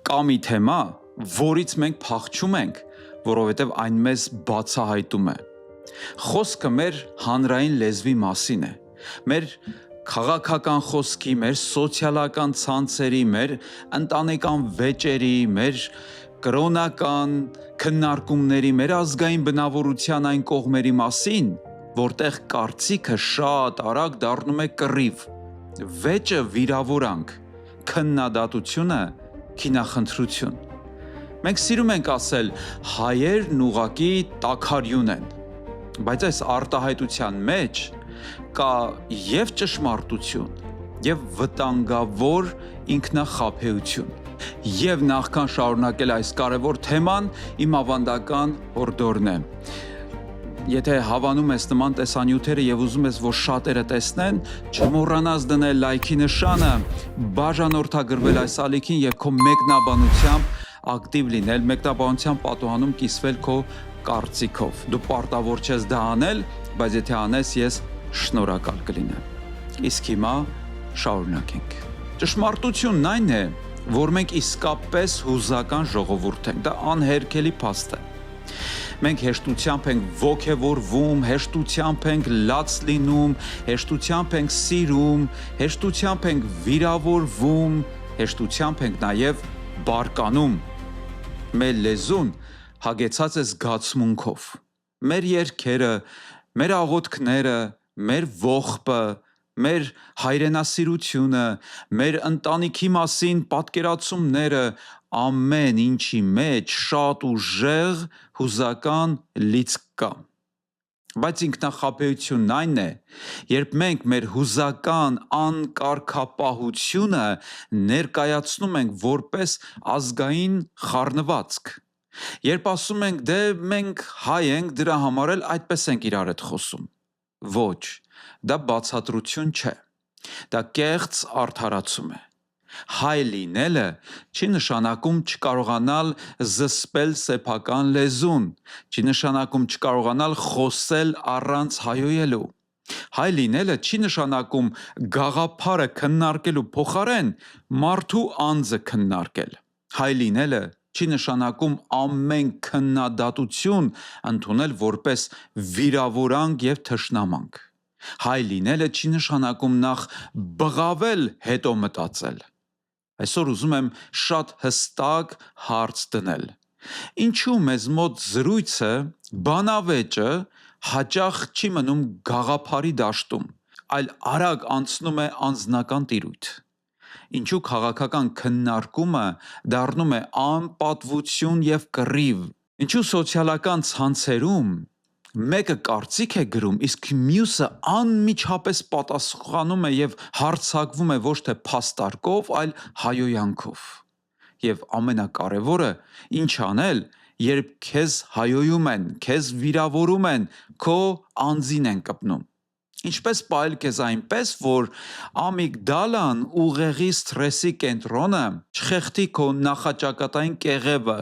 Կա մի թեմա, որից մենք փախչում ենք, որովհետև այն մեզ բացահայտում է։ Խոսքը մեր հանրային լեզվի մասին է, մեր քաղաքական խոսքի, մեր սոցիալական ցանցերի, մեր ընտանեկան վեճերի, մեր կրոնական քննարկումների, մեր ազգային բնավորության այն կողմերի մասին, որտեղ կարծիքը շատ արագ դառնում է կռիվ, վեճը վիրավորանք, քննադատությունը քինախնդրություն։ Մենք սիրում ենք ասել հայերն ուղղակի տաքարյուն են, բայց այս արտահայտության մեջ կա և ճշմարտություն, և վտանգավոր ինքնախաբեություն։ Եվ նախքան շարունակել այս կարևոր թեման, իմ ավանդական հորդորն է։ Եթե հավանում ես նման տեսանյութերը և ուզում ես, որ շատերը տեսնեն, չմոռանաս դնել լայքի նշանը, բաժանորդագրվել այս ալիքին և քո մեկնաբանությամբ ակտիվ լինել, մեկնաբանության պատուհանում կիսվել քո կարծիքով։ Դու պարտավոր չես դա անել, բայց եթե անես, ես շնորհակալ կլինեմ։ Իսկ հիմա շարունակենք։ Ճշմարտությունն այն է, որ մենք իսկապես հուզական ժողովուրդ ենք, դա անհերքելի փաստ է։ Մենք հեշտությամբ ենք ոգևորվում, հեշտությամբ ենք լաց լինում, հեշտությամբ ենք սիրում, հեշտությամբ ենք վիրավորվում, հեշտությամբ ենք նաև բարկանում։ Մեր լեզուն հագեցած է զգացմունքով։ Մեր երգերը, մեր աղոթքները, մեր ողբը, մեր հայրենասիրությունը, մեր ընտանիքի մասին պատկերացումները, ամեն ինչի մեջ շատ ուժեղ հուզական լիցք կա։ Բայց ինքնախաբեությունն այն է, երբ մենք մեր հուզական անկարգապահությունը ներկայացնում ենք որպես ազգային խառնվածք։ Երբ ասում ենք, դե մենք հայ ենք, դրա համար էլ այդպես ենք իրար հետ խոսում։ Ոչ, դա բացատրություն չէ, դա կեղծ արդարացում է։ Հայ լինելը չի նշանակում չկարողանալ զսպել սեփական լեզուն, չի նշանակում չկարողանալ խոսել առանց հայհոյելու։ Հայ լինելը չի նշանակում գաղափարը քննարկելու փոխարեն մարդու անձը քննարկել։ Հայ լինելը չի նշանակում ամեն քննադատություն ընդունել որպես վիրավորանք և թշնամանք։ Հայ լինելը չի նշանակում նախ բղավել, հետո մտածել։ Այսօր ուզում եմ շատ հստակ հարց դնել. ինչու մեզ մոտ զրույցը, բանավեճը հաճախ չի մնում գաղափարի դաշտում, այլ արագ անցնում է անձնական տիրույթ։ Ինչու քաղաքական քննարկումը դառնում է անպատվություն և կռիվ։ Ինչու սոցիալական ցանցերում մեկը կարծիք է գրում, իսկ մյուսը անմիջապես պատասխանում է և հարձակվում է ոչ թե փաստարկով, այլ հայհոյանքով։ Եվ ամենակարևորը, ինչ անել, երբ քեզ հայհոյում են, քեզ վիրավորում են, քո անձին են կպնում։ Ինչպես պահել քեզ այնպես, որ ամիգդալան ուղեղի սթրեսի կենտրոնը չխեղդի քո նախաճակատային կեղևը,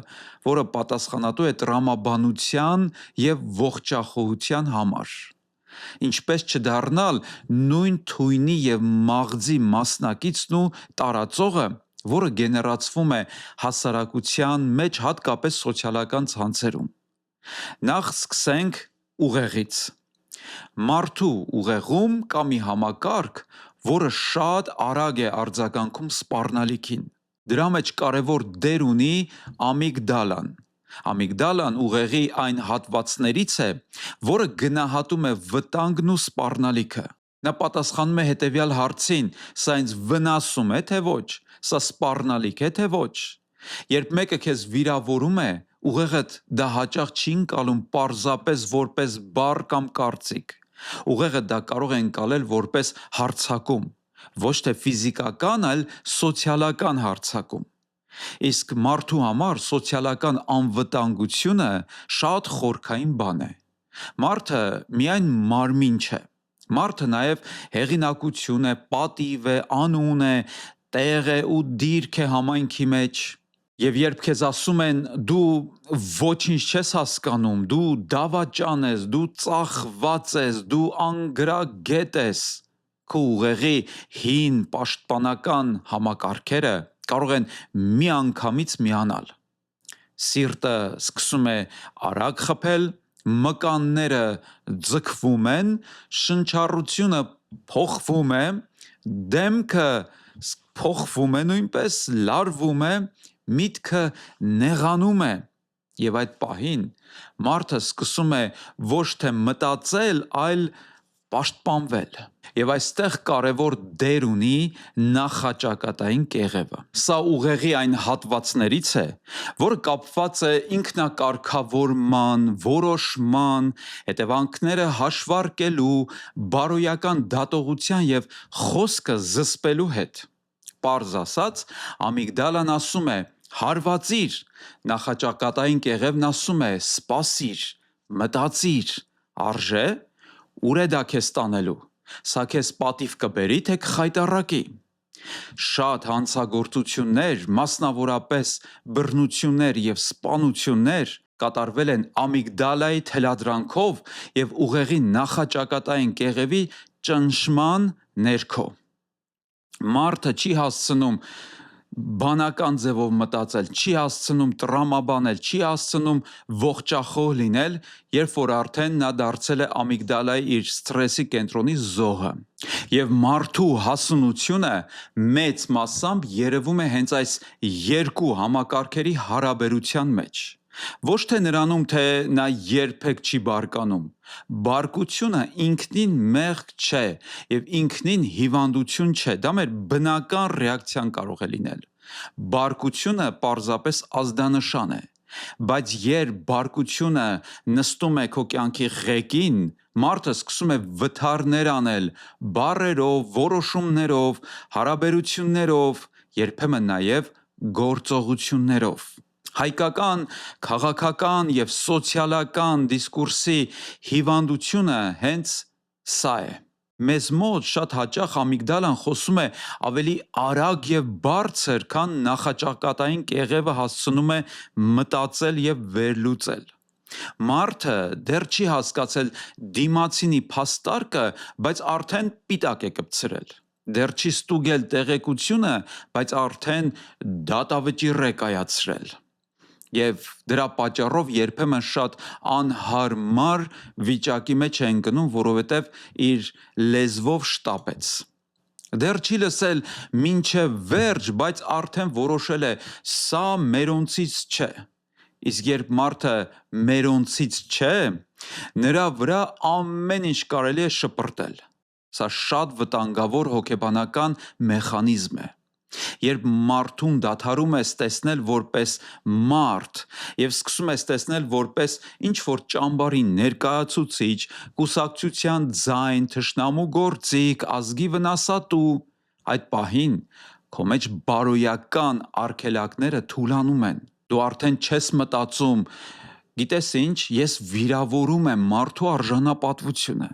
որը պատասխանատու է տրամաբանության և ողջախոհության համար։ Ինչպես չդառնալ նույն թույնի և մաղձի մասնակիցն ու տարածողը, որը գեներացվում է հասարակության մեջ, հատկապես սոցիալական ցանցերում։ Նախ սկսենք ուղեղից։ Մարդու ուղեղում կա մի համակարգ, որը շատ արագ է արձագանքում սպառնալիքին։ Դրա մեջ կարևոր դեր ունի ամիգդալան։ Ամիգդալան ուղեղի այն հատվածներից է, որը գնահատում է վտանգն ու սպառնալիքը։ Նա պատասխանում է հետևյալ հարցին. սա ինձ վնասում է, թե ոչ, սա սպառնալիք է, թե ոչ։ Երբ մեկը քեզ վիրավորում է, ուղեղդ դա հաճախ չի ընկալում պարզապես որպես բառ կամ կարծիք։ Ուղեղը դա կարող է ընկալել որպես հարձակում, ոչ թե ֆիզիկական, այլ սոցիալական հարձակում։ Իսկ մարդու համար սոցիալական անվտանգությունը շատ խորքային բան է։ Մարդը միայն մարմին չէ։ Մարդը նաև հեղինակություն է, պատիվ է, անուն է, տեղ է ու դիրք է համայնքի մեջ։ Եվ երբ քեզ ասում են դու ոչինչ չես հասկանում, դու դավաճան ես, դու ծախված ես, դու անգրագետ ես, քո ուղեղի հին պաշտպանական համակարգերը կարող են մի անգամից միանալ։ Սիրտը սկսում է արագ խփել, մկանները ձգվում են, շնչառությունը փոխվում է, դեմքը փոխվում է նույնպես, լարվում է, միտքը նեղանում է եւ այդ պահին մարդը սկսում է ոչ թե մտածել, այլ պաշտպանվել։ Եվ այստեղ կարևոր դեր ունի նախաճակատային կեղևը։ Սա ուղեղի այն հատվածներից է, որը կապված է ինքնակարգավորման, որոշման, հետևանքները հաշվարկելու, բարոյական դատողության եւ խոսքը զսպելու հետ։ Պարզ ասած, ամիգդալան ասում է. հարվածիր, նախաճակատային կեղևն ասում է. սպասիր, մտածիր, արժե, ուր է դա քեզ տանելու, սա քեզ պատիվ կբերի, թե կխայտառակի։ Շատ հանցագործություններ, մասնավորապես բռնություններ եւ սպանություններ կատարվել են ամիգդալայի թելադրանքով եւ ուղեղի նախաճակատային կեղևի ճնշման ներքո։ Մարդը չի հասցնում բանական ձևով մտածել, չի հասցնում տրամաբանել, չի հասցնում ողջախոհ լինել, երբ որ արդեն նա դարձել է ամիգդալայի իր սթրեսի կենտրոնի զոհը։ Եվ մարդու հասունությունը մեծ մասամբ երևում է հենց այս երկու համակարգերի հարաբերության մեջ։ Ոչ թե նրանում, թե նա երբեք չի բարկանում։ Բարկությունը ինքնին մեղք չէ եւ ինքնին հիվանդություն չէ, դա մեր բնական ռեակցիան կարող է լինել։ Բարկությունը պարզապես ազդանշան է, բայց երբ բարկությունը նստում է քո կյանքի ղեկին, մարդը սկսում է վթարներ անել բառերով, որոշումներով, հարաբերություններով, երբեմն նաև գործողություններով։ Հայկական, քաղաքական եւ սոցիալական դիսկուրսի հիվանդությունը հենց սա է։ Մեզ մոտ շատ հաճախ ամիգդալան խոսում է ավելի արագ եւ բարձր, քան նախաճակատային կեղևը հասցնում է մտածել եւ վերլուծել։ Մարդը դեռ չի հասկացել դիմացինի փաստարկը, բայց արդեն պիտակ է կպցրել։ Դեռ չի ստուգել տեղեկությունը, բայց արդեն դատավճիռ է կայացրել։ Եվ դրա պատճառով երբեմն շատ անհարմար վիճակի մեջ է ընկնում, որովհետև իր լեզվով շտապեց։ Դեռ չի լսել մինչև վերջ, բայց արդեն որոշել է սա մերոնցից չէ։ Իսկ երբ մարդը մերոնցից չէ, նրա վրա ամեն ինչ կարելի է շպրտել։ Սա շատ վտանգավոր հոգեբանական մեխանիզմ է։ Երբ մարդուն դադարում ես տեսնել որպես մարդ եւ սկսում ես տեսնել որպես ինչ որ ճամբարի ներկայացուցիչ, կուսակցության ձայն, թշնամու գործիք, ազգի վնասատու, այդ պահին քո մեջ բարոյական արգելակները թուլանում են։ Դու արդեն չես մտածում, գիտես ինչ, ես վիրավորում եմ մարդու արժանապատվությունը։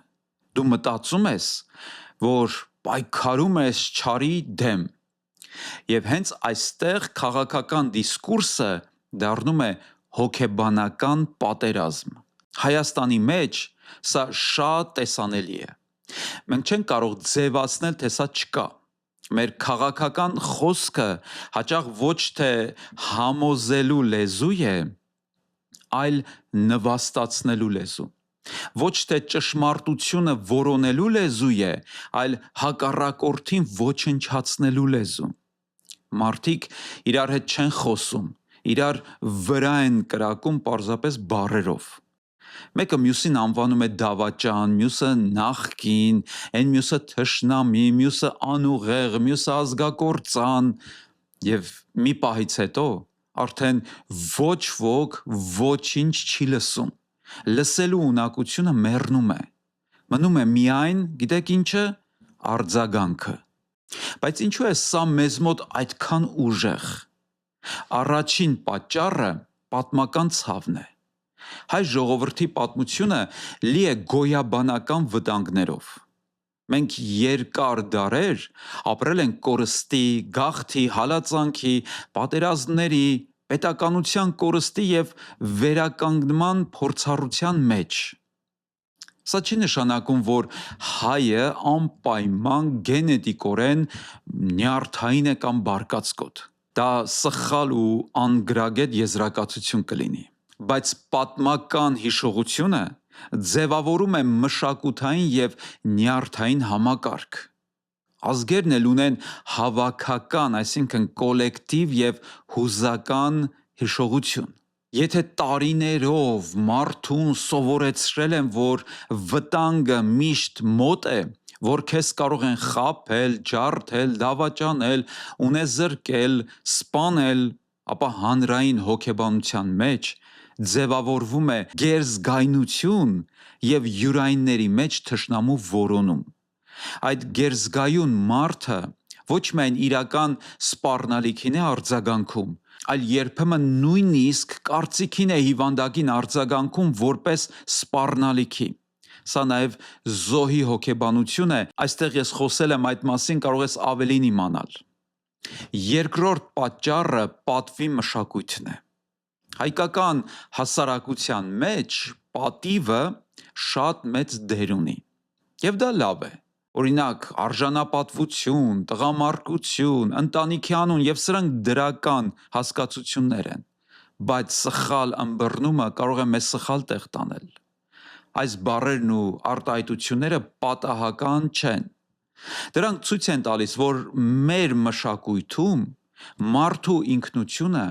Դու մտածում ես, որ պայքարում ես չարի դեմ։ Եվ հենց այստեղ քաղաքական դիսկուրսը դառնում է հոգեբանական պատերազմ։ Հայաստանի մեջ սա շատ տեսանելի է։ Մենք չենք կարող ձևացնել, թե սա չկա։ Մեր քաղաքական խոսքը հաճախ ոչ թե համոզելու լեզու է, այլ նվաստացնելու լեզու։ Ոչ թե ճշմարտությունը որոնելու լեզու է, այլ հակառակորդին ոչնչացնելու լեզու։ Մարդիկ իրար հետ չեն խոսում, իրար վրա են կրակում պարզապես բառերով։ Մեկը մյուսին անվանում է դավաճան, մյուսը նախկին, այն մյուսը թշնամի, մյուսը անուղեղ, մյուսը ազգակործան, եւ մի պահից հետո արդեն ոչ ոք ոչինչ չի լսում։ Լսելու ունակությունը մեռնում է։ Մնում է միայն, գիտեք ինչը, արձագանքը։ Բայց ինչու է սա մեզ մոտ այդքան ուժեղ։ Առաջին պատճառը պատմական ցավն է։ Հայ ժողովրդի պատմությունը լի է գոյաբանական վտանգներով։ Մենք երկար դարեր ապրել ենք կորստի, գաղթի, հալածանքի, պատերազմների, պետականության կորստի եւ վերականգնման փորձառության մեջ։ Սա չի նշանակում, որ հայը անպայման գենետիկորեն նյարդային է կամ բարկացկոտ։ Դա սխալ ու անգրագետ եզրակացություն կլինի, բայց պատմական հիշողությունը ձևավորում է մշակութային եւ նյարդային համակարգ։ Ազգերն էլ ունեն հավաքական, այսինքն կոլեկտիվ եւ հուզական հիշողություն։ Եթե տարիներով մարդուն սովորեցրել են, որ վտանգը միշտ մոտ է, որ քեզ կարող են խաբել, ջարդել, դավաճանել, ունեզրկել, սպանել, ապա հանրային հոգեբանության մեջ ձևավորվում է գերզգայնություն եւ յուրայինների մեջ թշնամու որոնում։ Այդ գերզգայուն մարդը ոչ միայն իրական սպառնալիքին է արձագանքում, այլ երբեմն նույնիսկ կարծիքին է հիվանդակին արձագանքում որպես սպառնալիքի։ Սա նաև զոհի հոգեբանություն է, այստեղ ես խոսել եմ այդ մասին, կարող ես ավելին իմանալ։ Երկրորդ պատճառը պատվի մշակույթն է։ Հայկական հասարակության մեջ պատիվը շատ մեծ դեր ունի։ Եվ դա լավ է։ Օրինակ, արժանապատվություն, տղամարդկություն, ընտանիքի անուն եւ սրանք դրական հասկացություններ են, բայց սխալ ըմբռնումը կարող է մեզ սխալ տեղ տանել։ Այս բառերն ու արտահայտությունները պատահական չեն։ Դրանք ցույց են տալիս, որ մեր մշակույթում մարդու ինքնությունը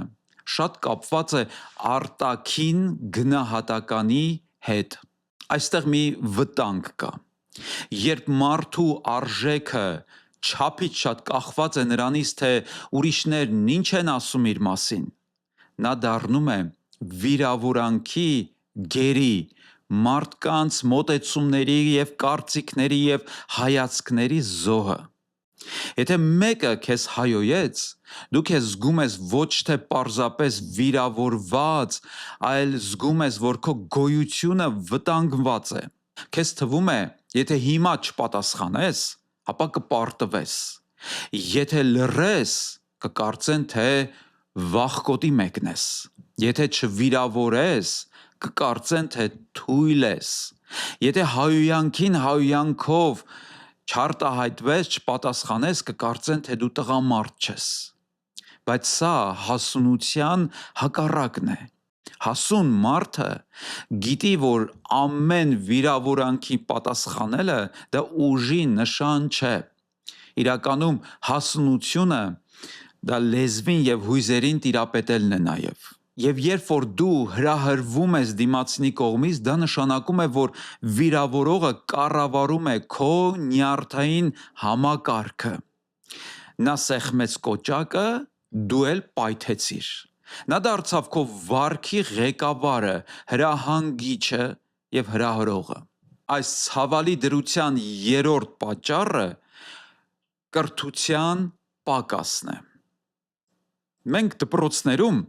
շատ կապված է արտաքին գնահատականի հետ։ Այստեղ մի վտանգ կա։ Երբ մարդու արժեքը չափից շատ կախված է նրանից, թե ուրիշներն ինչ են ասում իր մասին, նա դառնում է վիրավորանքի գերի, մարդկանց մոտեցումների եւ կարծիքների եւ հայացքների զոհը։ Եթե մեկը քեզ հայոյեց, դու քեզ զգում ես ոչ թե պարզապես վիրավորված, այլ զգում ես, որ քո գոյությունը վտանգված է։ Քեզ թվում է, եթե հիմա չպատասխանես, ապա կպարտվես։ Եթե լռես, կկարծեն, թե վախկոտի մեկն ես։ Եթե չվիրավորես, կկարծեն, թե թույլ ես։ Եթե հայոյանքին հայոյանքով չարտահայտվես, չպատասխանես, կկարծեն, թե դու տղամարդ չես։ Բայց սա հասունության հակառակն է։ Հասուն մարդը գիտի, որ ամեն վիրավորանքի պատասխանելը դա ուժի նշան չէ։ Իրականում հասունությունը դա լեզվին եւ հույզերին տիրապետելն է նաեւ։ Եվ երբ որ դու հրահրվում ես դիմացինի կողմից, դա նշանակում է, որ վիրավորողը կառավարում է քո նյարդային համակարգը։ Նա սեղմեց կոճակը, դու էլ պայթեցիր։ Նա դարձավ քո վարքի ղեկավարը, հրահանգիչը եւ հրահրողը։ Այս ցավալի դրության երրորդ պատճառը կրթության պակասն է։ Մենք դպրոցներում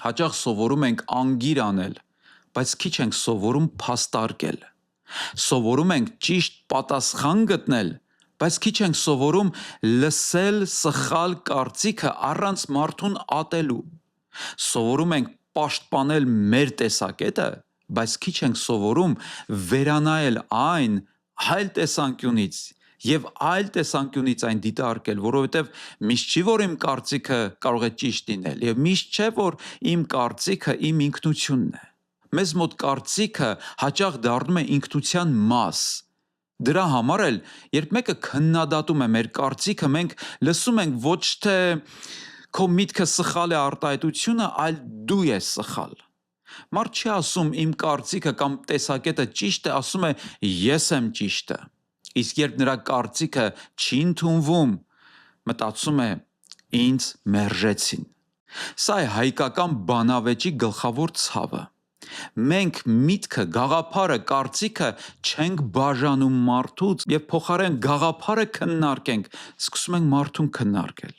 հաճախ սովորում ենք անգիր անել, բայց քիչ ենք սովորում փաստարկել։ Սովորում ենք ճիշտ պատասխան գտնել, բայց քիչ ենք սովորում լսել սխալ կարծիքը առանց մարդուն ատելու։ Սովորում ենք պաշտպանել մեր տեսակետը, բայց քիչ ենք սովորում վերանայել այն այլ տեսանկյունից եւ այլ տեսանկյունից այն դիտարկել, որովհետեւ միշտ չի, որ իմ կարծիքը կարող է ճիշտ լինել, եւ միշտ չէ, որ իմ կարծիքը իմ ինքնությունն է։ Մեզ մոտ կարծիքը հաճախ դառնում է ինքնության մաս։ Դրա համար էլ, երբ մեկը քննադատում է մեր կարծիքը, մենք լսում ենք ոչ թե քո միտքը սխալ է արտահայտությունը, այլ դու ես սխալ։ Մարդ չի ասում իմ կարծիքը կամ տեսակետը ճիշտ է, ասում է ես եմ ճիշտը։ Իսկ երբ նրա կարծիքը չի ընդունվում, մտածում է ինձ մերժեցին։ Սա է հայկական բանավեճի գլխավոր ցավը։ Մենք միտքը, գաղափարը, կարծիքը չենք բաժանում մարդուց եւ փոխարեն գաղափարը քննարկենք, սկսում ենք մարդուն քննարկել։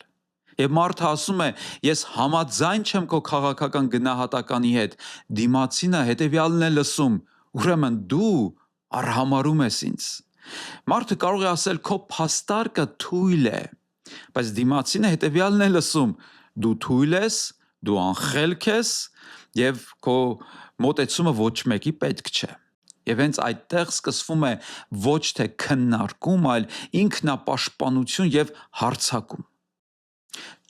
Եվ մարդը ասում է, ես համաձայն չեմ քո քաղաքական գնահատականի հետ, դիմացինը հետևյալն է լսում, ուրեմն դու արհամարում ես ինձ։ Մարդը կարող է ասել քո փաստարկը թույլ է, բայց դիմացինը հետևյալն է լսում, դու թույլ ես, դու անխելք ես եւ քո մոտեցումը ոչ մեկի պետք չէ։ Եվ հենց այդտեղ սկսվում է ոչ թե քննարկում, այլ ինքնապաշտպանություն եւ հարձակում։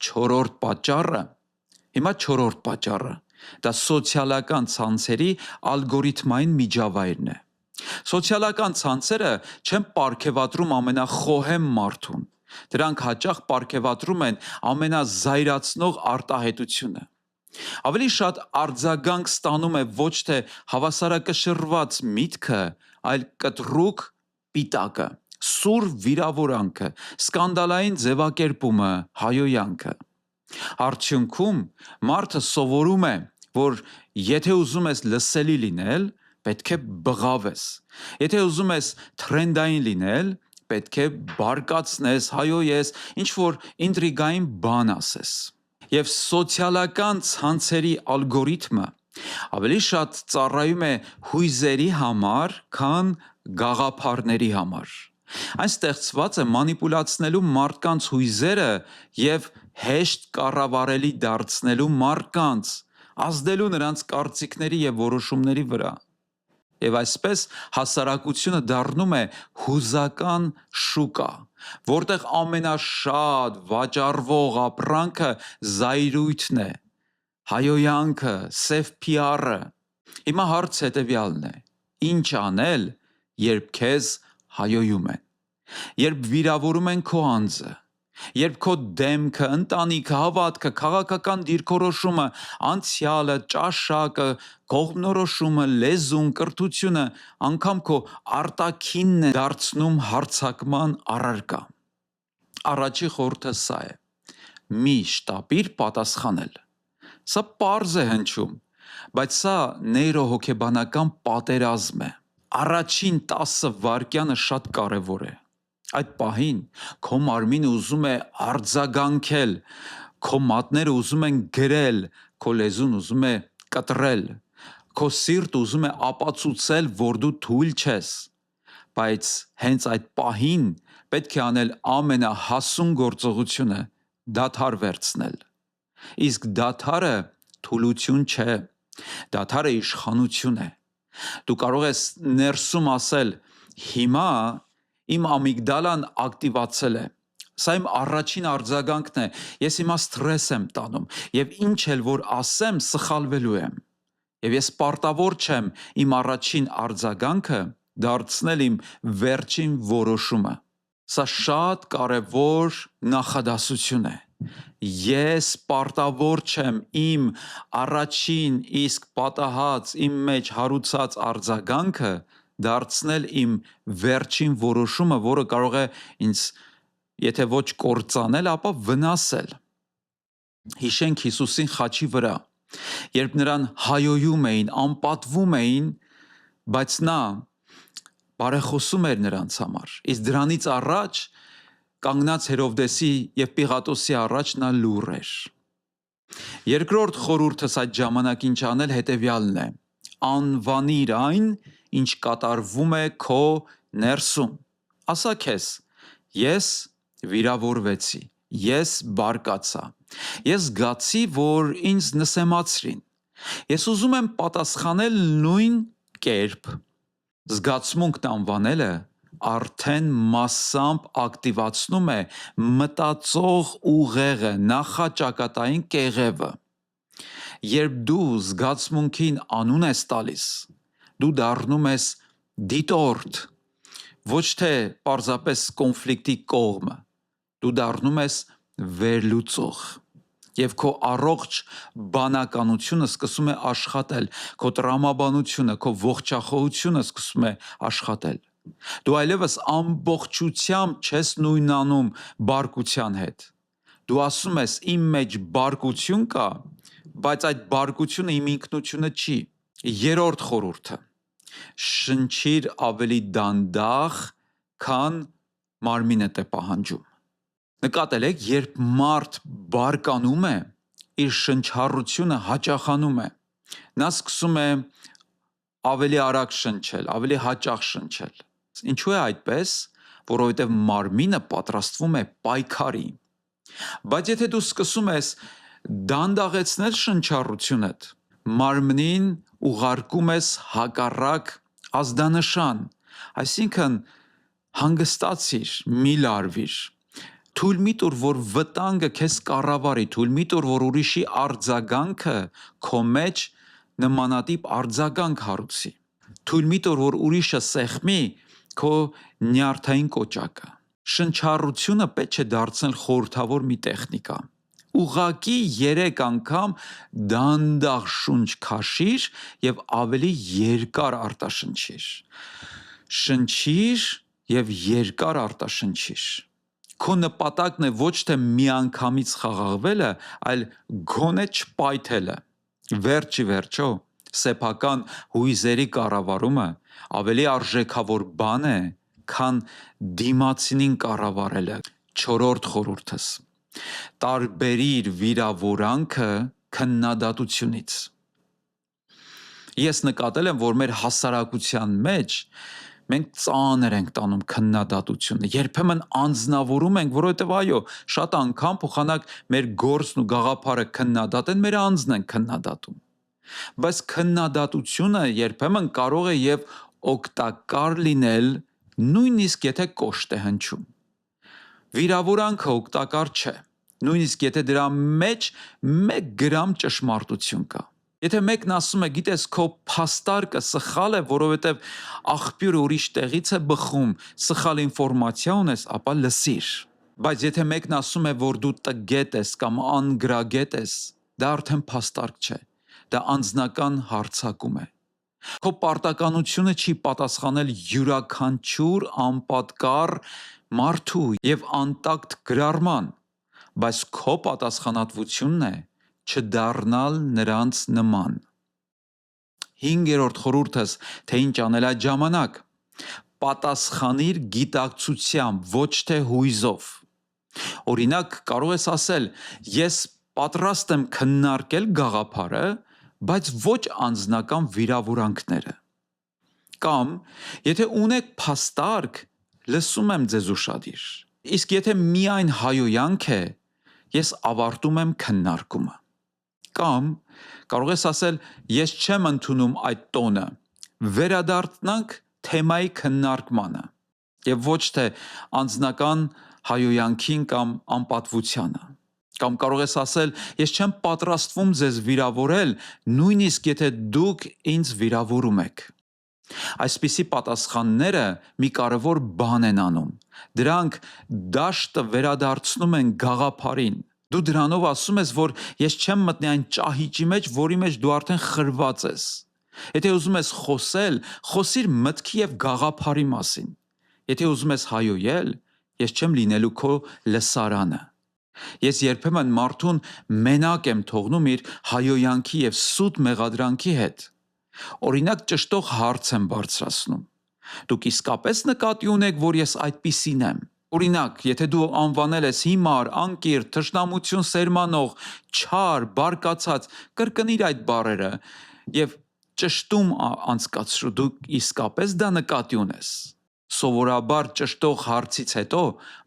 չորրորդ պատճառը, հիմա չորրորդ պատճառը, դա սոցիալական ցանցերի ալգորիթմային միջավայրն է։ Սոցիալական ցանցերը չեն պարգևատրում ամենախոհեմ մարդուն, դրանք հաճախ պարգևատրում են ամենազայրացնող արտահայտությունը։ Ավելի շատ արձագանք ստանում է ոչ թե հավասարակշռված միտքը, այլ կտրուկ պիտակը, սուր վիրավորանքը, սկանդալային ձևակերպումը, հայոյանքը։ Արդյունքում մարդը սովորում է, որ եթե ուզում ես լսելի լինել, պետք է բղավես։ Եթե ուզում ես թրենդային լինել, պետք է բարկացնես, հայոյես, ինչ որ ինտրիգային բան ասես։ Եվ սոցիալական ցանցերի ալգորիթմը ավելի շատ ծառայում է հույզերի համար, քան գաղափարների համար։ Այն ստեղծված է մանիպուլացնելու մարդկանց հույզերը եւ հեշտ կառավարելի դարձնելու մարդկանց, ազդելու նրանց կարծիքների եւ որոշումների վրա։ Եվ այսպես հասարակությունը դառնում է հուզական շուկա, որտեղ ամենաշատ վաճառվող ապրանքը զայրույթն է, հայոյանքը, սև PR-ը։ Հիմա հարց հետևյալն է. ինչ անել, երբ քեզ հայոյում են, երբ վիրավորում են քո անձը, երբ քո դեմքը, ընտանիքը, հավատքը, քաղաքական դիրքորոշումը, անցյալը, ճաշակը, կողմնորոշումը, լեզուն, կրթությունը, անգամ քո արտաքինն է դարձնում հարցակման առարկա։ Առաջի խորհուրդը սա է. մի շտապիր պատասխանել։ Սա պարզ է հնչում, բայց սա նեյրոհոգեբանական պատերազմ է։ Առաջին 10 վայրկյանը շատ կարևոր է։ Այդ պահին քո մարմինը ուզում է արձագանքել, քո մատները ուզում են գրել, քո լեզուն ուզում է կտրել, քո սիրտը ուզում է ապացուցել, որ դու թույլ չես, բայց հենց այդ պահին պետք է անել ամենահասուն գործողությունը՝ դադար վերցնել։ Իսկ դադարը թուլություն չէ, դադարը իշխանություն է։ Դու կարող ես ներսում ասել. հիմա իմ ամիգդալան ակտիվացել է։ Սա իմ առաջին արձագանքն է, ես հիմա սթրես եմ տանում, եւ ինչ էլ որ ասեմ, սխալվելու եմ։ Եվ ես պարտավոր չեմ իմ առաջին արձագանքը դարձնել իմ վերջին որոշումը։ Սա շատ կարևոր նախադասություն է։ Ես պարտավոր չեմ իմ առաջին իսկ պատահած իմ մեջ հարուցած արձագանքը դարձնել իմ վերջին որոշումը, որը կարող է ինձ, եթե ոչ կործանել, ապա վնասել։ Հիշենք Հիսուսին խաչի վրա, երբ նրան հայոյում էին, անպատվում էին, բայց նա բարեխոսում էր նրանց համար։ Իսկ դրանից առաջ կանգնած Հերովդեսի եւ Պիղատոսի առաջ նա լուռ էր։ Երկրորդ խորհուրդս այդ ժամանակ ինչ անել հետևյալն է. անվանիր այն, ինչ կատարվում է քո ներսում։ Ասա քեզ. ես վիրավորվեցի, ես բարկացա, ես զգացի, որ ինձ նսեմացրին։ Ես ուզում եմ պատասխանել նույն կերպ։ Զգացմունքն անվանելը արդեն massամբ ակտիվացնում է մտածող ուղեղը, նախաճակատային կեղևը։ Երբ դու զգացմունքին անուն ես տալիս, դու դառնում ես դիտորդ, ոչ թե պարզապես կոնֆլիկտի կողմը, դու դառնում ես վերլուծող։ Եվ քո առողջ բանականությունը սկսում է աշխատել, քո տրամաբանությունը, քո ողջախոհությունը սկսում է աշխատել։ Դու այլևս ամբողջությամբ չես նույնանում բարկության հետ։ Դու ասում ես իմ մեջ բարկություն կա, բայց այդ բարկությունը իմ ինքնությունը չի։ Երրորդ խորհուրդը. շնչիր ավելի դանդաղ, քան մարմինդ է պահանջում։ Նկատել եք, երբ մարդ բարկանում է, իր շնչառությունը հաճախանում է։ Նա սկսում է ավելի արագ շնչել, ավելի հաճախ շնչել։ Ինչու է այդպես? Որովհետև մարմինը պատրաստվում է պայքարի։ Բայց եթե դու սկսում ես դանդաղեցնել շնչառությունդ, մարմնին ուղարկում ես հակառակ ազդանշան, այսինքն հանգստացիր, մի լարվիր, Թույլ մի տուր, որ վտանգը քեզ կառավարի, թույլ մի տուր, որ ուրիշի արձագանքը քո մեջ նմանատիպ արձագանք հարուցի։ Թույլ մի տուր, որ ուրիշը սեղմի քո նյարդային կոճակը։ Շնչառությունը պետք է դարձնել խորհրդավոր մի տեխնիկա։ Ուղղակի 3 անգամ դանդաղ շունչ քաշիր եւ ավելի երկար արտաշնչիր։ Շնչիր եւ երկար արտաշնչիր։ Քո նպատակն է ոչ թե միանգամից խաղաղվելը, այլ գոնե չպայթելը։ Վերջի վերջո, սեփական հույզերի կառավարումը ավելի արժեքավոր բան է, քան դիմացինին կառավարելը։ 4-րդ խորհուրդս. տարբերիր վիրավորանքը քննադատությունից։ Ես նկատել եմ, որ մեր հասարակության մեջ մենք ծանր ենք տանում քննադատությունը, երբեմն անձնավորում ենք, որովհետև այո, շատ անգամ փոխանակ մեր գործն ու գաղափարը քննադատեն, մեր անձն են քննադատում։ Բայց քննադատությունը երբեմն կարող է եւ օգտակար լինել, նույնիսկ եթե կոշտ է հնչում։ Վիրավորանքը օգտակար չէ, նույնիսկ եթե դրա մեջ 1 գրամ ճշմարտություն կա։ Եթե մեկն ասում է, գիտես, քո փաստարկը սխալ է, որովհետև աղբյուրը ուրիշ տեղից է բխում, սխալ ինֆորմացիա ունես, ապա լսիր։ Բայց եթե մեկն ասում է, որ դու տգետ ես կամ անգրագետ ես, դա արդեն փաստարկ չէ, դա անձնական հարձակում է։ Քո պարտականությունը չի պատասխանել յուրաքանչյուր անպատկառ մարդու եւ անտակտ գրառման, բայց քո պատասխանատվությունն է չդառնալ նրանց նման։ 5-րդ խորհուրդս, թե ինչ անել այդ ժամանակ։ Պատասխանիր գիտակցությամբ, ոչ թե հույզով։ Օրինակ, կարող ես ասել. ես պատրաստ եմ քննարկել գաղափարը, բայց ոչ անձնական վիրավորանքները։ Կամ, եթե ունեք փաստարկ, լսում եմ ձեզ ուշադիր։ Իսկ եթե միայն հայոյանք է, ես ավարտում եմ քննարկումը։ Կամ, կարող ես ասել, ես չեմ ընդունում այդ տոնը, վերադառնանք թեմայի քննարկմանը, եւ ոչ թե անձնական հայոյանքին կամ անպատվությանը։ Կամ կարող ես ասել, ես չեմ պատրաստվում ձեզ վիրավորել, նույնիսկ եթե դուք ինձ վիրավորում եք։ Այսպիսի պատասխանները մի կարևոր բան են անում։ Դրանք դաշտը վերադարձնում են գաղափարին։ Դու դրանով ասում ես, որ ես չեմ մտնի այն ճահիճի մեջ, որի մեջ դու արդեն խրված ես։ Եթե ուզում ես խոսել, խոսիր մտքի եւ գաղափարի մասին։ Եթե ուզում ես հայոյել, ես չեմ լինելու քո լսարանը։ Ես երբեմն մարդուն մենակ եմ թողնում իր հայոյանքի եւ սուտ մեղադրանքի հետ։ Օրինակ ճշտող հարց եմ բարձրացնում։ Դուք իսկապես նկատի ունեք, որ ես այդպիսին եմ։ Օրինակ, եթե դու անվանել ես հիմար, անկիրթ, թշնամություն սերմանող, չար, բարկացած, կրկնիր այդ բառերը եւ ճշտում անցկացրու, դու իսկապես դա նկատի ունես։ Սովորաբար ճշտող հարցից հետո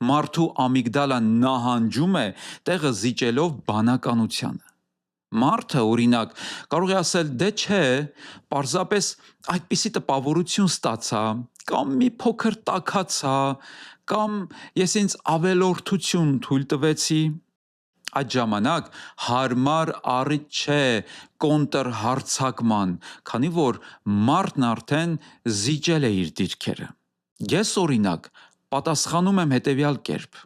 մարդու ամիգդալան նահանջում է, տեղը զիջելով բանականությանը։ Մարդը, օրինակ, կարող է ասել, դե չէ, պարզապես այդպիսի տպավորություն ստացա, կամ մի փոքր տաքացա, կամ ես ինձ ավելորդություն թույլ տվեցի։ Այդ ժամանակ հարմար առիթ չէ կոնտրհարձակման, քանի որ մարդն արդեն զիջել է իր դիրքերը։ Ես օրինակ պատասխանում եմ հետևյալ կերպ.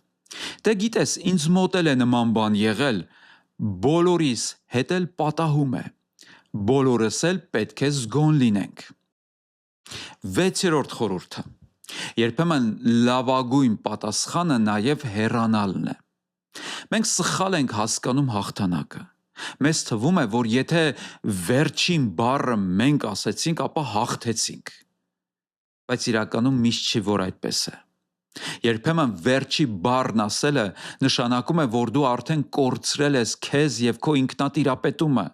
Դե գիտես, ինձ մոտ էլ է նման բան եղել, բոլորիս հետ էլ պատահում է, բոլորս էլ պետք է զգոն լինենք։ 6-րդ խորհուրդը. երբեմն լավագույն պատասխանը նաև հեռանալն է։ Մենք սխալ ենք հասկանում հաղթանակը։ Մեզ թվում է, որ եթե վերջին բառը մենք ասեցինք, ապա հաղթեցինք։ Բայց իրականում միշտ չի, որ այդպես է։ Երբեմն վերջի բառն ասելը նշանակում է, որ դու արդեն կորցրել ես քեզ եւ քո ինքնատիրապետումը։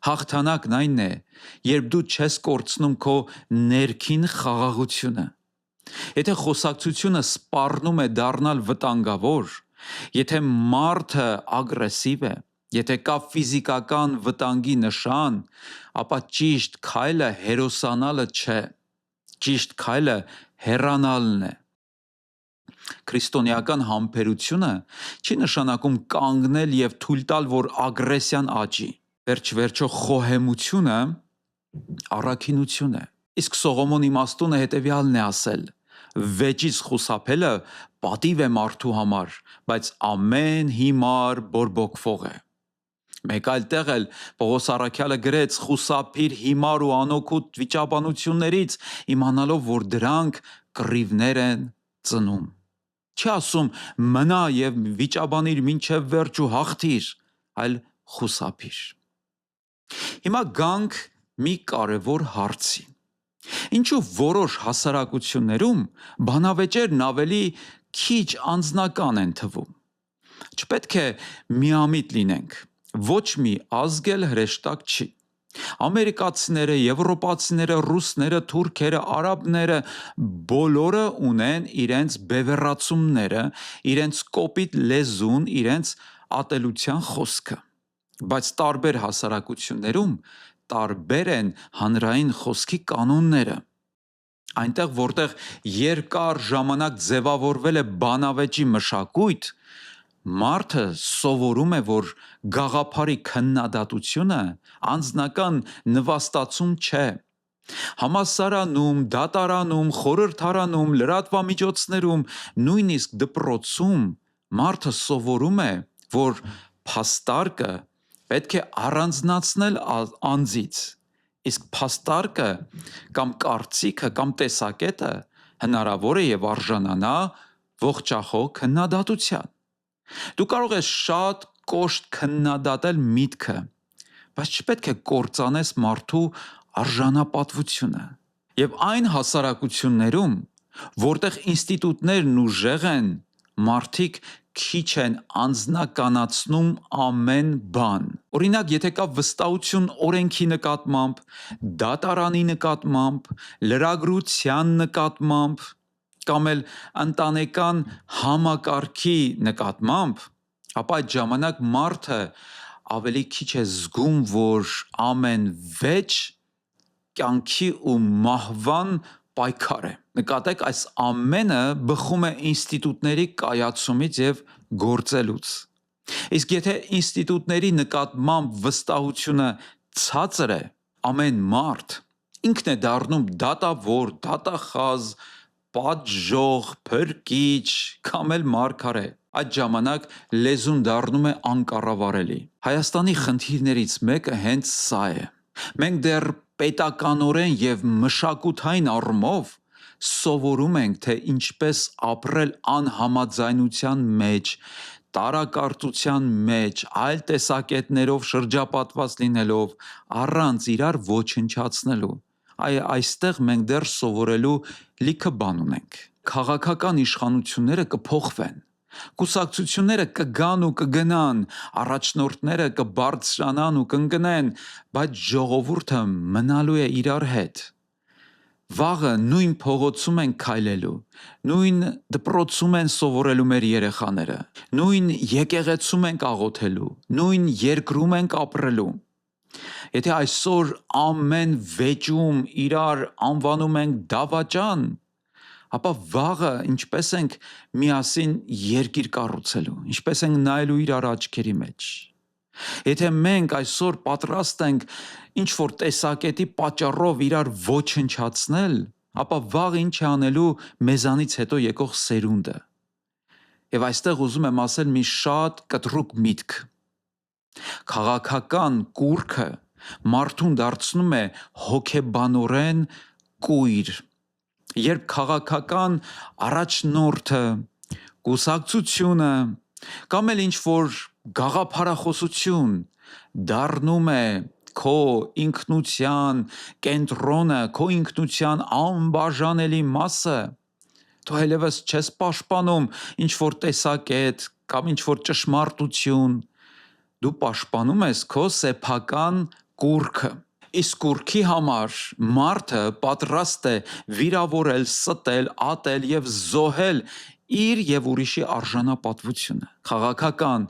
Հաղթանակն այն է, երբ դու չես կորցնում քո ներքին խաղաղությունը։ Եթե խոսակցությունը սպառնում է դառնալ վտանգավոր, եթե մարդը ագրեսիվ է, եթե կա ֆիզիկական վտանգի նշան, ապա ճիշտ քայլը հերոսանալը չէ, ճիշտ քայլը հեռանալն է։ Քրիստոնեական համբերությունը չի նշանակում կանգնել եւ թույլ տալ, որ ագրեսիան աճի։ Վերջ-վերջո խոհեմությունը առաքինություն է։ Իսկ Սողոմոն իմաստունը հետևյալն է ասել. վեճից խուսափելը պատիվ է մարդու համար, բայց ամեն հիմար բորբոքվող է։ Մեկ այլ տեղ էլ Պողոս առաքյալը գրեց. խուսափիր հիմար ու անօգուտ վիճաբանություններից, իմանալով, որ դրանք կռիվներ են ծնում։ Չի ասում մնա եւ վիճաբանիր մինչեւ վերջ ու հաղթիր, այլ խուսափիր։ Հիմա գանք մի կարևոր հարցի։ Ինչու որոշ հասարակություններում բանավեճերն ավելի քիչ անձնական են թվում։ Չպետք է միամիտ լինենք։ Ոչ մի ազգ էլ հրեշտակ չի։ Ամերիկացիները, եվրոպացիները, ռուսները, թուրքերը, արաբները բոլորը ունեն իրենց բևեռացումները, իրենց կոպիտ լեզուն, իրենց ատելության խոսքը։ Բայց տարբեր հասարակություններում տարբեր են հանրային խոսքի կանոնները։ Այնտեղ, որտեղ երկար ժամանակ ձևավորվել է բանավեճի մշակույթ, մարդը սովորում է, որ գաղափարի քննադատությունը անձնական նվաստացում չէ։ Համալսարանում, դատարանում, խորհրդարանում, լրատվամիջոցներում, նույնիսկ դպրոցում մարդը սովորում է, որ փաստարկը պետք է առանձնացնել անձից, իսկ փաստարկը կամ կարծիքը կամ տեսակետը հնարավոր է եւ արժանանա ողջախոհ քննադատության։ Դու կարող ես շատ կոշտ քննադատել միտքը, բայց չպետք է կործանես մարդու արժանապատվությունը։ Եվ այն հասարակություններում, որտեղ ինստիտուտներն ուժեղ են, մարդիկ քիչ են անձնականացնում ամեն բան։ Օրինակ, եթե կա վստահություն օրենքի նկատմամբ, դատարանի նկատմամբ, լրագրության նկատմամբ, կամ էլ ընտանեկան համակարգի նկատմամբ, ապա այդ ժամանակ մարդը ավելի քիչ է զգում, որ ամեն վեճ կյանքի ու մահվան պայքար է։ Նկատեք, այս ամենը բխում է ինստիտուտների կայացումից եւ գործելուց։ Իսկ եթե ինստիտուտների նկատմամբ վստահությունը ցածր է, ամեն մարդ ինքն է դառնում դատավոր, դատախազ, պատժող, փրկիչ կամ էլ մարգարե։ Այդ ժամանակ լեզուն դառնում է անկառավարելի։ Հայաստանի խնդիրներից մեկը հենց սա է։ Մենք դեռ պետականորեն եւ մշակութային առումով սովորում ենք, թե ինչպես ապրել անհամաձայնության մեջ, տարակարծության մեջ, այլ տեսակետներով շրջապատված լինելով, առանց իրար ոչնչացնելու։ Այստեղ մենք դեռ սովորելու լիքը բան ունենք։ Քաղաքական իշխանությունները կփոխվեն, կուսակցությունները կգան ու կգնան, առաջնորդները կբարձրանան ու կընկնեն, բայց ժողովուրդը մնալու է իրար հետ։ Վաղը նույն փողոցում են քայլելու, նույն դպրոցում են սովորելու մեր երեխաները, նույն եկեղեցում ենք աղոթելու, նույն երկրում ենք ապրելու։ Եթե այսօր ամեն վեճում իրար անվանում ենք դավաճան, ապա վաղը ինչպես ենք միասին երկիր կառուցելու, ինչպես ենք նայելու իրար աչքերի մեջ։ Եթե մենք այսօր պատրաստ ենք ինչ-որ տեսակետի պատճառով իրար ոչնչացնել, ապա վաղ ինչ է անելու մեզանից հետո եկող սերունդը։ Եվ այստեղ ուզում եմ ասել մի շատ կտրուկ միտք։ Քաղաքական կուռքը մարդուն դարձնում է հոգեբանորեն կույր, երբ քաղաքական առաջնորդը, կուսակցությունը կամ էլ ինչ-որ գաղափարախոսություն դառնում է քո ինքնության կենտրոնը, քո ինքնության անբաժանելի մասը, դու այլևս չես պաշտպանում ինչ-որ տեսակետ կամ ինչ-որ ճշմարտություն, դու պաշտպանում ես քո սեփական կուռքը։ Իսկ կուռքի համար մարդը պատրաստ է վիրավորել, ստել, ատել եւ զոհել իր եւ ուրիշի արժանապատվությունը։ Քաղաքական,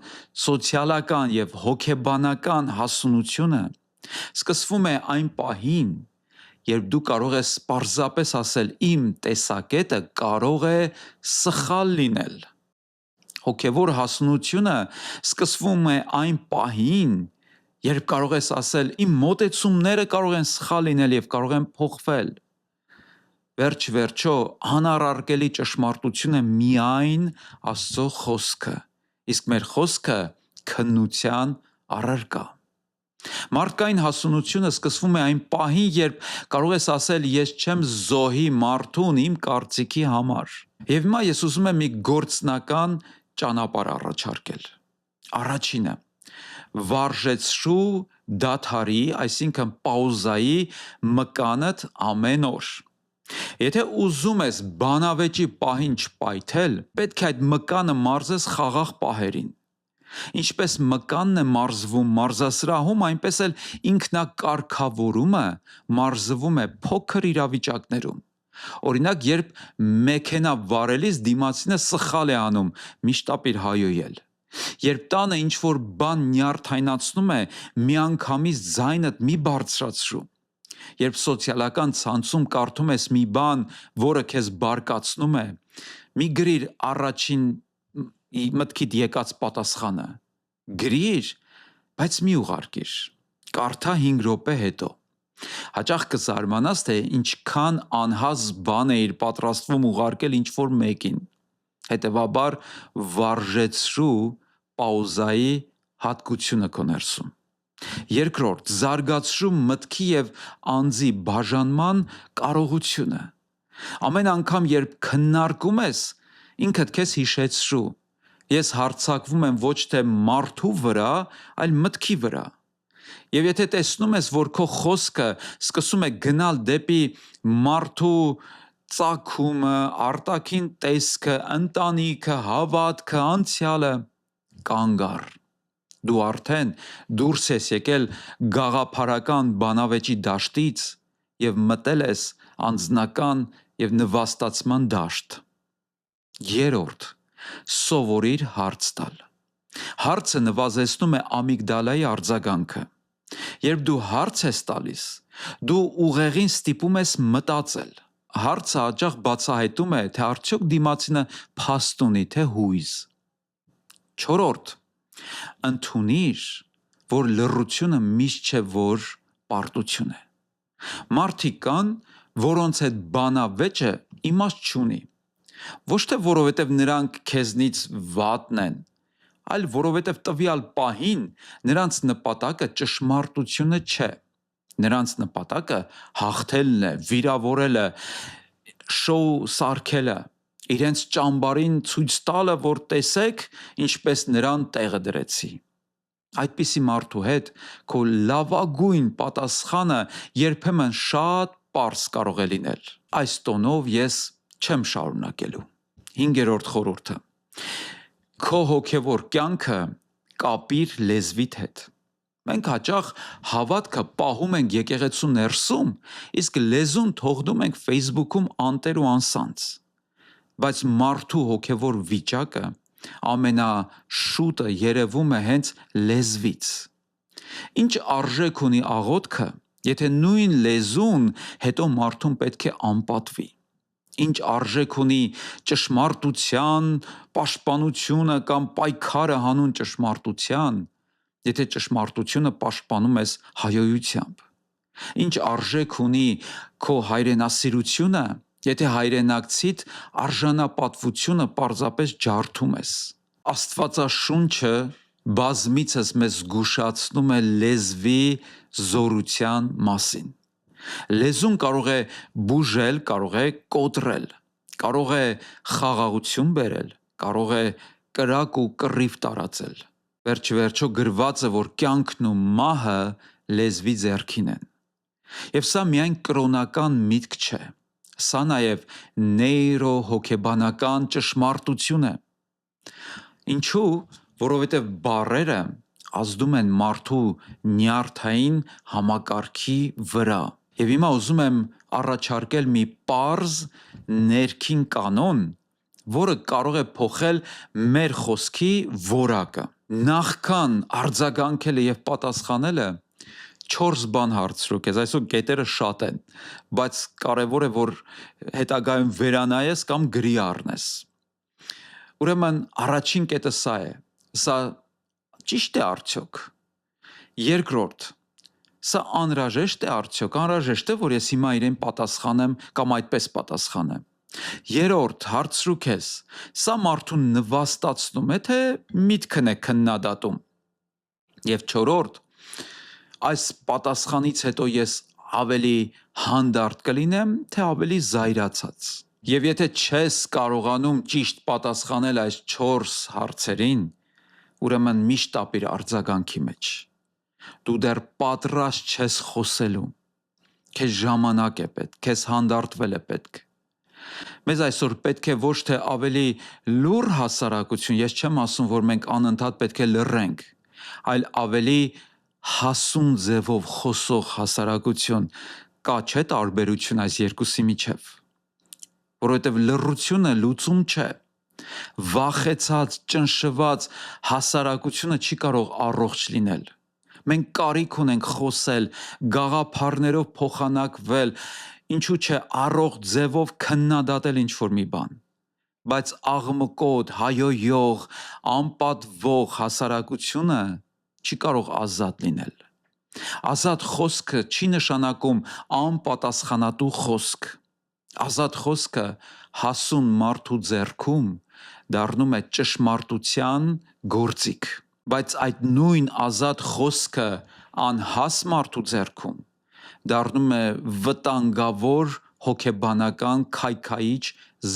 սոցիալական եւ հոգեբանական հասունությունը սկսվում է այն պահին, երբ դու կարող ես պարզապես ասել իմ տեսակետը կարող է սխալ լինել։ Հոգևոր հասունությունը սկսվում է այն պահին, երբ կարող ես ասել իմ մոտեցումները կարող են սխալ լինել եւ կարող են փոխվել։ Վերջ-վերջո անառարկելի ճշմարտություն է միայն Աստծո խոսքը, իսկ մեր խոսքը քննության առարկա։ Մարդկային հասունությունը սկսվում է այն պահին, երբ կարող ես ասել ես չեմ զոհի մարդուն իմ կարծիքի համար։ Եվ հիմա ես ուզում եմ մի գործնական ճանապարհ առաջարկել։ Առաջինը՝ վարժեցրու դադարի, այսինքն պաուզայի մկանդ ամեն օր։ Եթե ուզում ես բանավեճի պահին չպայթել, պետք է այդ մկանը մարզես խաղաղ պահերին։ Ինչպես մկանն է մարզվում մարզասրահում, այնպես էլ ինքնակարգավորումը մարզվում է փոքր իրավիճակներում։ Օրինակ, երբ մեքենա վարելիս դիմացինը սխալ է անում, միշտ ապիր հայոյել։ Երբ տանը ինչ-որ բան նյարդայնացնում է, միանգամից ձայնդ մի բարձրացրու։ Երբ սոցիալական ցանցում կարդում ես մի բան, որը քեզ բարկացնում է, մի գրիր առաջին մտքիդ եկած պատասխանը։ Գրիր, բայց մի ուղարկիր։ Կարդա 5 րոպե հետո։ Հաճախ կզարմանաս, թե ինչքան անհաստ բան էիր պատրաստվում ուղարկել ինչ-որ մեկին։ Հետևաբար վարժեցրու պաուզայի հատկությունը քո ներսում։ Երկրորդ, զարգացրու մտքի եւ անձի բաժանման կարողությունը։ Ամեն անգամ, երբ քննարկում ես, ինքդ քեզ հիշեցրու. ես հարձակվում եմ ոչ թե մարդու վրա, այլ մտքի վրա։ Եվ եթե տեսնում ես, որ քո խոսքը սկսում է գնալ դեպի մարդու ծագումը, արտաքին տեսքը, ընտանիքը, հավատքը, անցյալը, կանգ առ։ Դու արդեն դուրս ես եկել գաղափարական բանավեճի դաշտից եւ մտել ես անձնական եւ նվաստացման դաշտ։ Երրորդ, սովորիր հարց տալ։ Հարցը նվազեցնում է ամիգդալայի արձագանքը։ Երբ դու հարց ես տալիս, դու ուղեղին ստիպում ես մտածել։ Հարցը հաճախ բացահայտում է, թե արդյոք դիմացինը փաստ ունի, թե հույզ։ Չորրորդ, ընդունիր, որ լռությունը միշտ չէ, որ պարտություն է։ Մարդիկ կան, որոնց հետ բանավեճը իմաստ չունի։ Ոչ թե որովհետև նրանք քեզնից վատն են, այլ որովհետև տվյալ պահին նրանց նպատակը ճշմարտությունը չէ։ Նրանց նպատակը հաղթելն է, վիրավորելը, շոու սարքելը, իրենց ճամբարին ցույց տալը, որ տեսեք, ինչպես նրան տեղը դրեցի։ Այդպիսի մարդու հետ քո լավագույն պատասխանը երբեմն շատ պարզ կարող է լինել։ Այս տոնով ես չեմ շարունակելու։ 5-րդ խորհուրդը։ Քո հոգևոր կյանքը կապիր լեզվիդ հետ։ Մենք հաճախ հավատքը պահում ենք եկեղեցու ներսում, իսկ լեզուն թողնում ենք Facebook-ում անտեր ու անսանց։ Բայց մարդու հոգևոր վիճակը ամենաշուտը երևում է հենց լեզվից։ Ինչ արժեք ունի աղոթքը, եթե նույն լեզուն հետո մարդուն պետք է անպատվի։ Ինչ արժեք ունի ճշմարտության պաշտպանությունը կամ պայքարը հանուն ճշմարտության, եթե ճշմարտությունը պաշտպանում ես հայոյությամբ։ Ինչ արժեք ունի քո հայրենասիրությունը, եթե հայրենակցիդ արժանապատվությունը պարզապես ջարդում ես։ Աստվածաշունչը բազմիցս մեզ զգուշացնում է լեզվի զորության մասին։ Լեզուն կարող է բուժել, կարող է կոտրել, կարող է խաղաղություն բերել, կարող է կրակ ու կռիվ տարածել։ Վերջ-վերջո գրված է, որ կյանքն ու մահը լեզվի ձեռքին են։ Եվ սա միայն կրոնական միտք չէ, սա նաև նեյրոհոգեբանական ճշմարտություն է։ Ինչու՞, որովհետև բառերը ազդում են մարդու նյարդային համակարգի վրա։ Եվ հիմա ուզում եմ առաջարկել մի պարզ ներքին կանոն, որը կարող է փոխել մեր խոսքի որակը։ Նախքան արձագանքելը եւ պատասխանելը, 4 բան հարցրու քեզ, այսօր կետերը շատ են, բայց կարևոր է որ հետագայում վերանայես կամ գրի առնես։ Ուրեմն առաջին կետը սա է։ Սա ճիշտ է արդյոք։ Երկրորդ, սա անհրաժեշտ է արդյոք, անհրաժեշտ է որ ես հիմա իրեն պատասխանեմ կամ այդպես պատասխանեմ։ Երրորդ, հարցրու քեզ, սա մարդուն նվաստացնում է, թե միտքն է քննադատում։ Եվ չորրորդ, այս պատասխանից հետո ես ավելի հանդարտ կլինեմ, թե ավելի զայրացած։ Եվ եթե չես կարողանում ճիշտ պատասխանել այս 4 հարցերին, ուրեմն միշտ ապիր արձագանքի մեջ։ Դու դեռ պատրաստ չես խոսելու։ Քեզ ժամանակ է պետք, քեզ հանդարտվել է պետք։ Մեզ այսօր պետք է ոչ թե ավելի լուր հասարակություն, ես չեմ ասում, որ մենք անընդհատ պետք է լռենք, այլ ավելի հասուն ձևով խոսող հասարակություն, կա չէ տարբերություն այս երկուսի միջև, որովհետև լռությունը լուծում չէ, վախեցած, ճնշված հասարակությունը չի կարող առողջ լինել, մենք կարիք ունենք խոսել, գաղափարներով փոխանակվել, ինչու չէ առողջ ձևով քննադատել ինչ-որ մի բան, բայց աղմկոտ, հայոյող, անպատվող հասարակությունը չի կարող ազատ լինել։ Ազատ խոսքը չի նշանակում անպատասխանատու խոսք։ Ազատ խոսքը հասուն մարդու ձեռքում դառնում է ճշմարտության գործիք, բայց այդ նույն ազատ խոսքը անհաս մարդու ձեռքում դառնում է վտանգավոր հոգեբանական քայքայիչ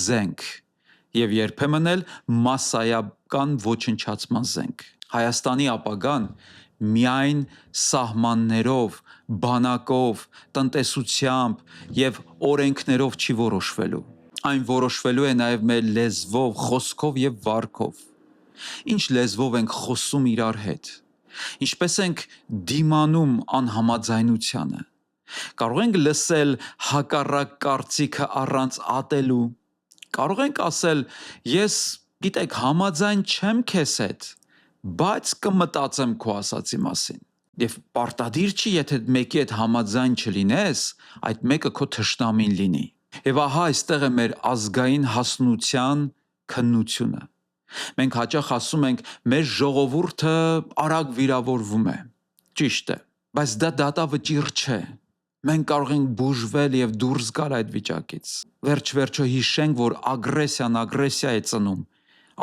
զենք եւ երբեմն էլ մասսայական ոչնչացման զենք։ Հայաստանի ապագան միայն սահմաններով, բանակով, տնտեսությամբ եւ օրենքներով չի որոշվելու։ Այն որոշվելու է նաեւ մեր լեզվով, խոսքով եւ վարքով։ Ինչ լեզվով ենք խոսում իրար հետ։ Ինչպես ենք դիմանում անհամաձայնությանը։ Կարող ենք լսել հակառակ կարծիքը առանց ատելու։ Կարող ենք ասել, ես գիտեք համաձայն չեմ քեզ հետ, բայց կմտածեմ քո ասածի մասին։ Եվ պարտադիր չի, եթե մեկի հետ համաձայն չլինես, այդ մեկը քո թշնամին լինի։ Եվ ահա այստեղ է մեր ազգային հասնության քննությունը։ Մենք հաճախ ասում ենք, մեր ժողովուրդը արագ վիրավորվում է։ Ճիշտ է, բայց դա դատավճիռ չէ։ Մենք կարող ենք բուժվել եւ դուրս գալ այդ վիճակից։ Վերջ-վերջո հիշենք, որ ագրեսիան ագրեսիա է ծնում,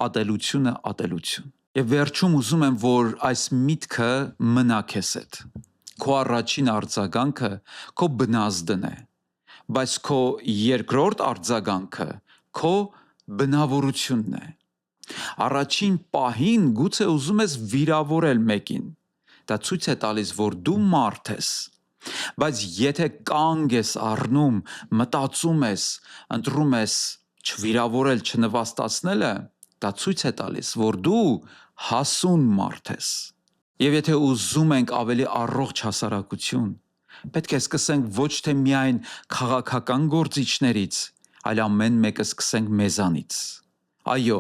ատելությունը ատելություն։ Եվ վերջում ուզում եմ, որ այս միտքը մնա քեզ հետ։ Քո առաջին արձագանքը քո բնազդն է, բայց քո երկրորդ արձագանքը քո բնավորությունն է։ Առաջին պահին գուցե ուզում ես վիրավորել մեկին։ Դա ցույց է տալիս, որ դու մարդ ես։ Բայց եթե կանգ ես առնում, մտածում ես, ընտրում ես չվիրավորել, չնվաստացնելը, դա ցույց է տալիս, որ դու հասուն մարդ ես։ Եվ եթե ուզում ենք ավելի առողջ հասարակություն, պետք է սկսենք ոչ թե միայն քաղաքական գործիչներից, այլ ամեն մեկը սկսենք մեզանից։ Այո,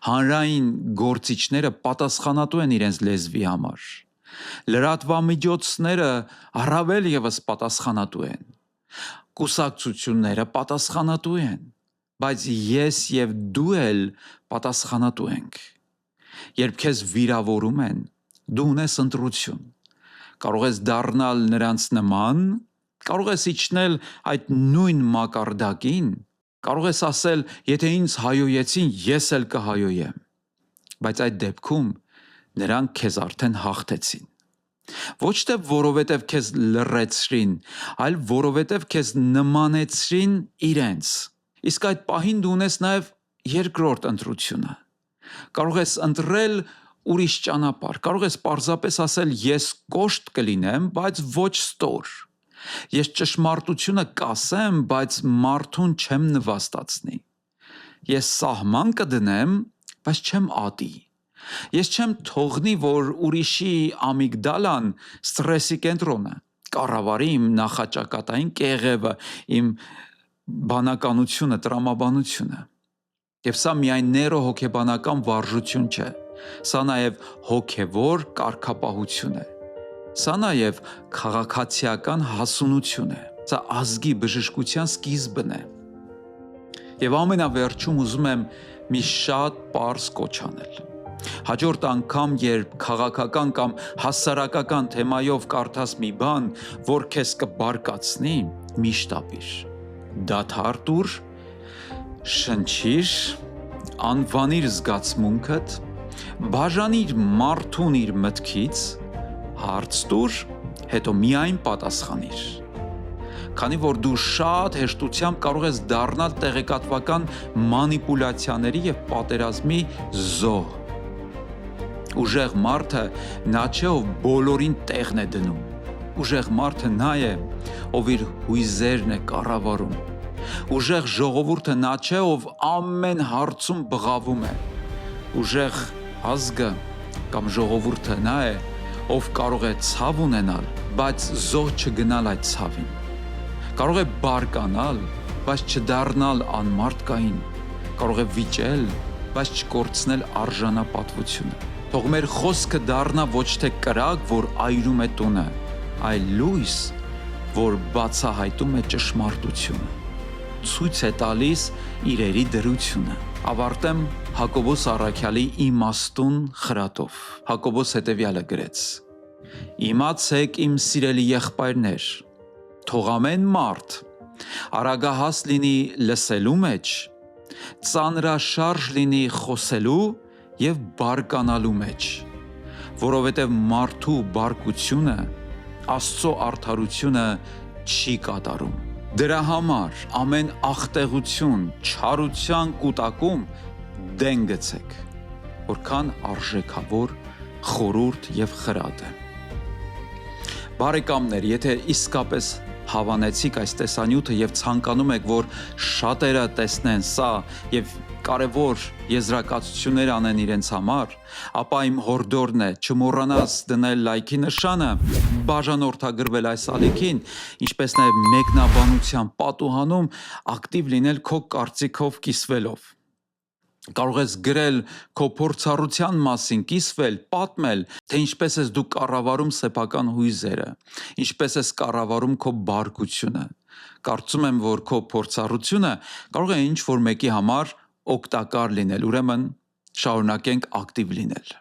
հանրային գործիչները պատասխանատու են իրենց լեզվի համար։ Լրատվամիջոցները առավել եւս պատասխանատու են։ Կուսակցությունները պատասխանատու են, բայց ես եւ դու էլ պատասխանատու ենք։ Երբ քեզ վիրավորում են, դու ունես ընտրություն։ Կարող ես դառնալ նրանց նման, կարող ես իջնել այդ նույն մակարդակին, կարող ես ասել, եթե ինձ հայոյեցին, ես էլ կհայոյեմ։ Բայց այդ դեպքում նրանք քեզ արդեն հաղթեցին։ Ոչ թե որովհետև քեզ լռեցրին, այլ որովհետև քեզ նմանեցրին իրենց։ Իսկ այդ պահին դու ունես նաև երկրորդ ընտրությունը։ Կարող ես ընտրել ուրիշ ճանապարհ, կարող ես պարզապես ասել ես կոշտ կլինեմ, բայց ոչ ստոր։ Ես ճշմարտությունը կասեմ, բայց մարդուն չեմ նվաստացնի։ Ես սահման կդնեմ, բայց չեմ ատի։ Ես չեմ թողնի, որ ուրիշի ամիգդալան ստրեսի կենտրոնը, կառավարի իմ նախաճակատային կեղևը, իմ բանականությունը, տրամաբանությունը։ Եվ սա միայն նեյրոհոգեբանական վարժություն չէ, սա նաև հոգևոր կարգապահություն է։ Սա նաև քաղաքացիական հասունություն է։ Սա ազգի բժշկության սկիզբն է։ Եվ ամենավերջում ուզում եմ մի շատ պարզ կոչ անել։ Հաջորդ անգամ, երբ քաղաքական կամ հասարակական թեմայով կարդաս մի բան, որ քեզ կբարկացնի, միշտ ապիր։ Դադար տուր, շնչիր, անվանիր զգացմունքդ, բաժանիր մարդուն իր մտքից, հարց տուր, հետո միայն պատասխանիր։ Քանի որ դու շատ հեշտությամբ կարող ես դառնալ տեղեկատվական մանիպուլյացիաների և պատերազմի զոհ։ Ուժեղ մարդը նա չէ, ով բոլորին տեղն է դնում։ Ուժեղ մարդը նա է, ով իր հույզերն է կառավարում։ Ուժեղ ժողովուրդը նա չէ, ով ամեն հարցում բղավում է։ Ուժեղ ազգը կամ ժողովուրդը նա է, ով կարող է ցավ ունենալ, բայց զոհ չգնալ այդ ցավին։ Կարող է բարկանալ, բայց չդառնալ անմարդկային։ Կարող է վիճել, բայց չկորցնել արժանապատվությունը։ Թող մեր խոսքը դառնա ոչ թե կրակ, որ այրում է տունը, այլ լույս, որ բացահայտում է ճշմարտությունը, ցույց է տալիս իրերի դրությունը։ Ավարտեմ Հակոբոս առաքյալի իմաստուն խրատով։ Հակոբոս հետևյալը գրեց. «Իմացեք, իմ սիրելի եղբայրներ, թող ամեն մարդ արագահաս լինի լսելու մեջ, ծանրաշարժ լինի խոսելու և բարկանալու մեջ, որովհետև մարդու բարկությունը Աստծո արդարությունը չի կատարում։ Դրա համար ամեն աղտեղություն, չարության կուտակում դեն գցեք, որքան արժեքավոր, խորուրդ և խրատ է»։ Բարեկամներ, եթե իսկապես հավանեցիք այս տեսանյութը և ցանկանում եք, որ շատերը տեսնեն սա և կարևոր եզրակացություններ անեն իրենց համար, ապա իմ հորդորն է չմոռանաս դնել լայքի նշանը, բաժանորդագրվել այս ալիքին, ինչպես նաև մեկնաբանության պատուհանում ակտիվ լինել քո կարծիքով կիսվելով։ Կարող ես գրել քո փորձառության մասին, կիսվել, պատմել, թե ինչպես ես դու կառավարում սեփական հույզերը, ինչպես ես կառավարում քո բարկությունը։ Կարծում եմ, որ քո փորձառությունը կարող է ինչ-որ մեկի համար օգտակար լինել, ուրեմն շարունակենք ակտիվ լինել։